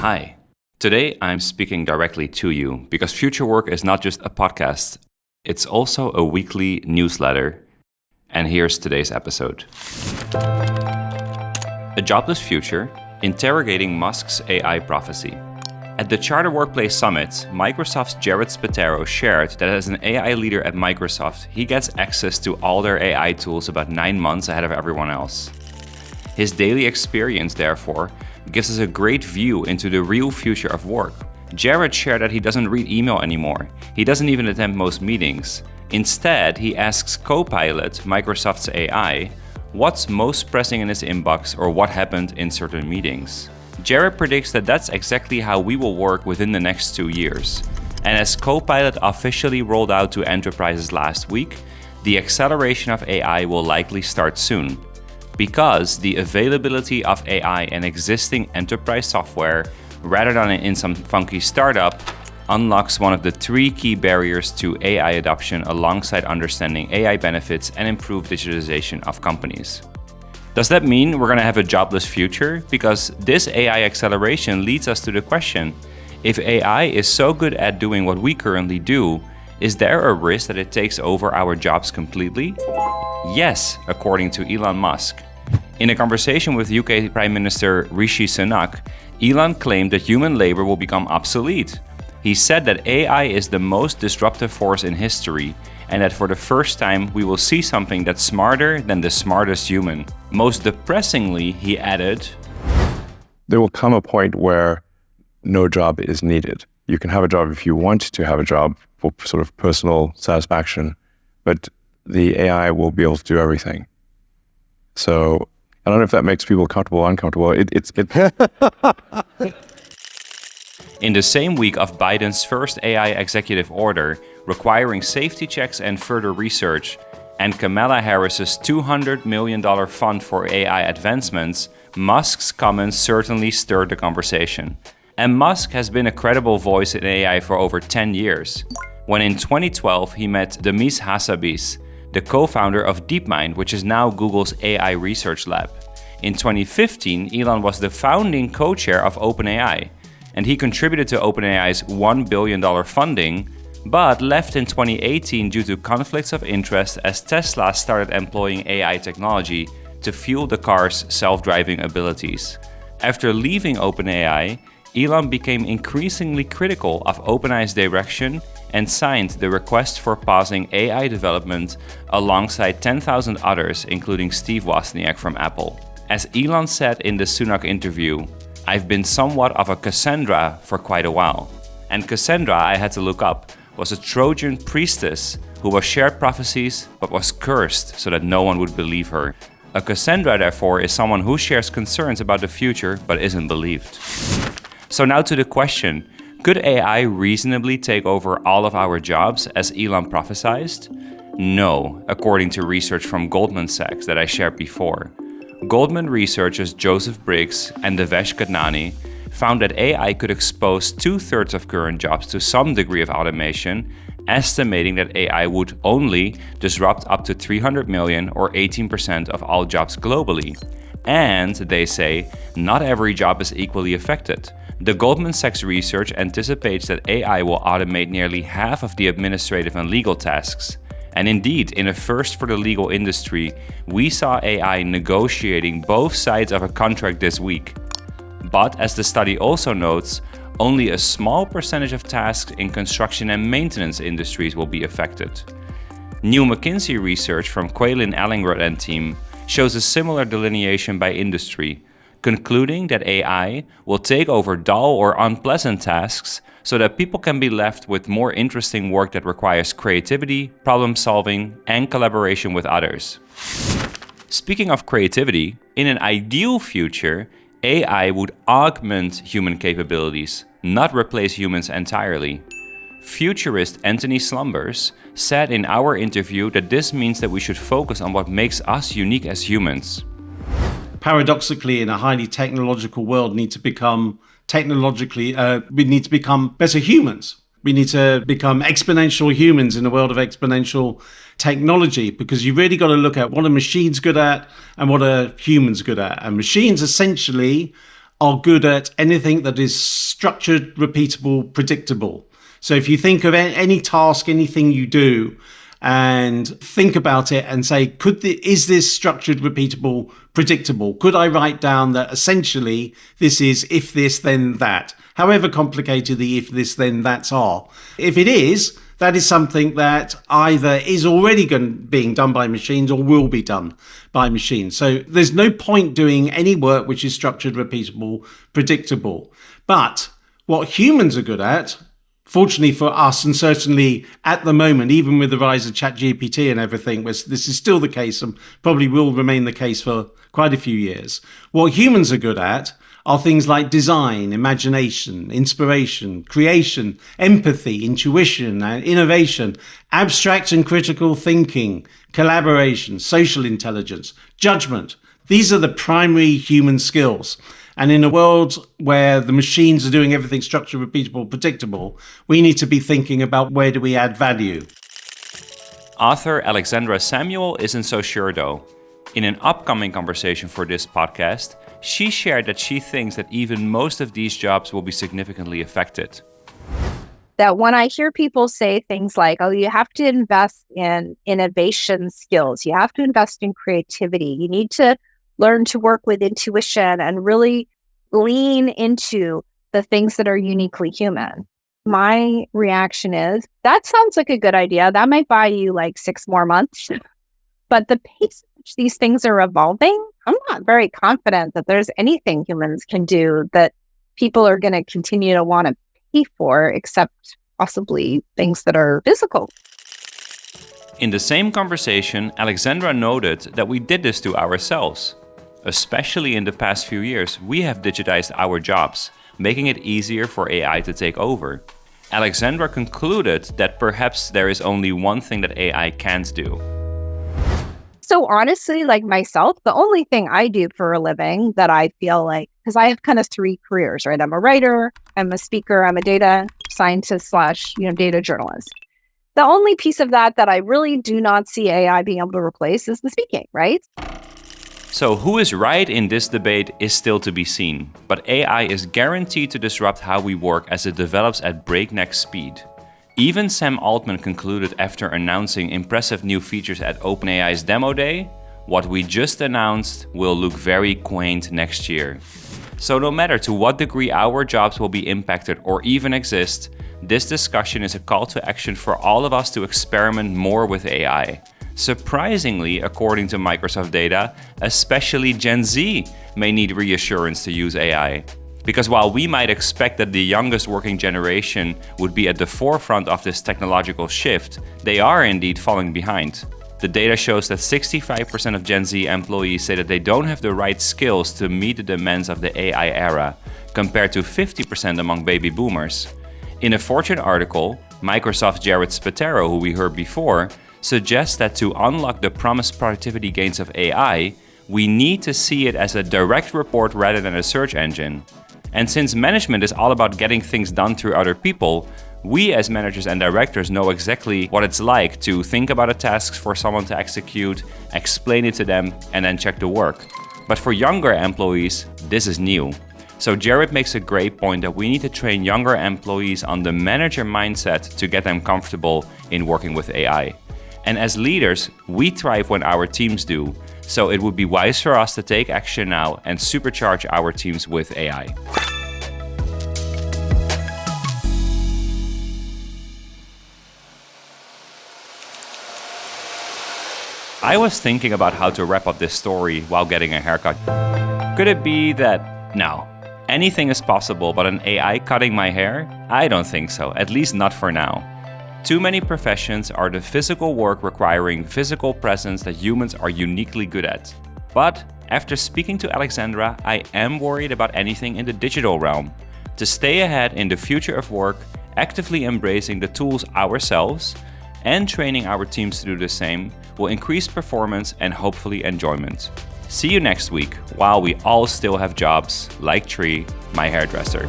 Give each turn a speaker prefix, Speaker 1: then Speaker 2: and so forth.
Speaker 1: Hi. Today I'm speaking directly to you because Future Work is not just a podcast, it's also a weekly newsletter. And here's today's episode. A Jobless Future, Interrogating Musk's AI Prophecy. At the Charter Workplace Summit, Microsoft's Jared Spataro shared that as an AI leader at Microsoft, he gets access to all their AI tools about 9 months ahead of everyone else. His daily experience, therefore, gives us a great view into the real future of work. Jared shared that he doesn't read email anymore. He doesn't even attend most meetings. Instead, he asks Copilot, Microsoft's AI, what's most pressing in his inbox or what happened in certain meetings. Jared predicts that that's exactly how we will work within the next 2 years. And as Copilot officially rolled out to enterprises last week, the acceleration of AI will likely start soon, because the availability of AI in existing enterprise software, rather than in some funky startup, unlocks one of the 3 key barriers to AI adoption alongside understanding AI benefits and improved digitalization of companies. Does that mean we're going to have a jobless future? Because this AI acceleration leads us to the question, if AI is so good at doing what we currently do, is there a risk that it takes over our jobs completely? Yes, according to Elon Musk. In a conversation with UK Prime Minister Rishi Sunak, Elon claimed that human labor will become obsolete. He said that AI is the most disruptive force in history, and that for the first time we will see something that's smarter than the smartest human. Most depressingly, he added,
Speaker 2: there will come a point where no job is needed. You can have a job if you want to have a job for sort of personal satisfaction, but the AI will be able to do everything. So I don't know if that makes people comfortable or uncomfortable.
Speaker 1: In the same week of Biden's first AI executive order requiring safety checks and further research, and Kamala Harris's $200 million fund for AI advancements, Musk's comments certainly stirred the conversation. And Musk has been a credible voice in AI for over 10 years. When in 2012 he met Demis Hassabis, the co-founder of DeepMind, which is now Google's AI research lab. In 2015, Elon was the founding co-chair of OpenAI, and he contributed to OpenAI's $1 billion funding, but left in 2018 due to conflicts of interest as Tesla started employing AI technology to fuel the car's self-driving abilities. After leaving OpenAI, Elon became increasingly critical of OpenAI's direction and signed the request for pausing AI development alongside 10,000 others, including Steve Wozniak from Apple. As Elon said in the Sunak interview, I've been somewhat of a Cassandra for quite a while. And Cassandra, I had to look up, was a Trojan priestess who was shared prophecies but was cursed so that no one would believe her. A Cassandra, therefore, is someone who shares concerns about the future but isn't believed. So now to the question, could AI reasonably take over all of our jobs as Elon prophesized? No, according to research from Goldman Sachs that I shared before. Goldman researchers Joseph Briggs and Devesh Kadnani found that AI could expose 2/3 of current jobs to some degree of automation, estimating that AI would only disrupt up to 300 million or 18% of all jobs globally. And, they say, not every job is equally affected. The Goldman Sachs research anticipates that AI will automate nearly half of the administrative and legal tasks. And indeed, in a first for the legal industry, we saw AI negotiating both sides of a contract this week. But as the study also notes, only a small percentage of tasks in construction and maintenance industries will be affected. New McKinsey research from Quaylin Allingrad and team shows a similar delineation by industry, concluding that AI will take over dull or unpleasant tasks so that people can be left with more interesting work that requires creativity, problem solving, and collaboration with others. Speaking of creativity, in an ideal future, AI would augment human capabilities, not replace humans entirely. Futurist Antony Slumbers said in our interview that this means that we should focus on what makes us unique as humans.
Speaker 3: Paradoxically, in a highly technological world, we need to become better humans. We need to become exponential humans in a world of exponential technology, because you've really got to look at what are machines good at and what are humans good at. And machines essentially are good at anything that is structured, repeatable, predictable. So if you think of any task, anything you do, and think about it and say, is this structured, repeatable, predictable? Could I write down that essentially this is if this, then that? However complicated the if this, then that's are. If it is, that is something that either is already being done by machines or will be done by machines. So there's no point doing any work which is structured, repeatable, predictable. But what humans are good at, fortunately for us, and certainly at the moment, even with the rise of ChatGPT and everything, this is still the case and probably will remain the case for quite a few years. What humans are good at are things like design, imagination, inspiration, creation, empathy, intuition, and innovation, abstract and critical thinking, collaboration, social intelligence, judgment. These are the primary human skills. And in a world where the machines are doing everything structured, repeatable, predictable, we need to be thinking about where do we add value.
Speaker 1: Author Alexandra Samual isn't so sure though. In an upcoming conversation for this podcast, she shared that she thinks that even most of these jobs will be significantly affected.
Speaker 4: That when I hear people say things like, oh, you have to invest in innovation skills, you have to invest in creativity, you need to learn to work with intuition and really lean into the things that are uniquely human. My reaction is, that sounds like a good idea. That might buy you like 6 more months. But the pace at which these things are evolving, I'm not very confident that there's anything humans can do that people are going to continue to want to pay for, except possibly things that are physical.
Speaker 1: In the same conversation, Alexandra noted that we did this to ourselves. Especially in the past few years, we have digitized our jobs, making it easier for AI to take over. Alexandra concluded that perhaps there is only one thing that AI can't do.
Speaker 4: So honestly, like myself, the only thing I do for a living that I feel like, because I have kind of 3 careers, right? I'm a writer, I'm a speaker, I'm a data scientist / data journalist. The only piece of that I really do not see AI being able to replace is the speaking, right?
Speaker 1: So who is right in this debate is still to be seen, but AI is guaranteed to disrupt how we work as it develops at breakneck speed. Even Sam Altman concluded after announcing impressive new features at OpenAI's demo day, what we just announced will look very quaint next year. So no matter to what degree our jobs will be impacted or even exist, this discussion is a call to action for all of us to experiment more with AI. Surprisingly, according to Microsoft data, especially Gen Z may need reassurance to use AI. Because while we might expect that the youngest working generation would be at the forefront of this technological shift, they are indeed falling behind. The data shows that 65% of Gen Z employees say that they don't have the right skills to meet the demands of the AI era, compared to 50% among baby boomers. In a Fortune article, Microsoft's Jared Spataro, who we heard before, suggests that to unlock the promised productivity gains of AI, we need to see it as a direct report rather than a search engine. And since management is all about getting things done through other people, we as managers and directors know exactly what it's like to think about a task for someone to execute, explain it to them, and then check the work. But for younger employees, this is new. So Jared makes a great point that we need to train younger employees on the manager mindset to get them comfortable in working with AI. And as leaders, we thrive when our teams do. So it would be wise for us to take action now and supercharge our teams with AI. I was thinking about how to wrap up this story while getting a haircut. Could it be that, no, anything is possible, but an AI cutting my hair? I don't think so, at least not for now. Too many professions are the physical work requiring physical presence that humans are uniquely good at. But after speaking to Alexandra, I am worried about anything in the digital realm. To stay ahead in the future of work, actively embracing the tools ourselves and training our teams to do the same will increase performance and hopefully enjoyment. See you next week while we all still have jobs like Tree, my hairdresser.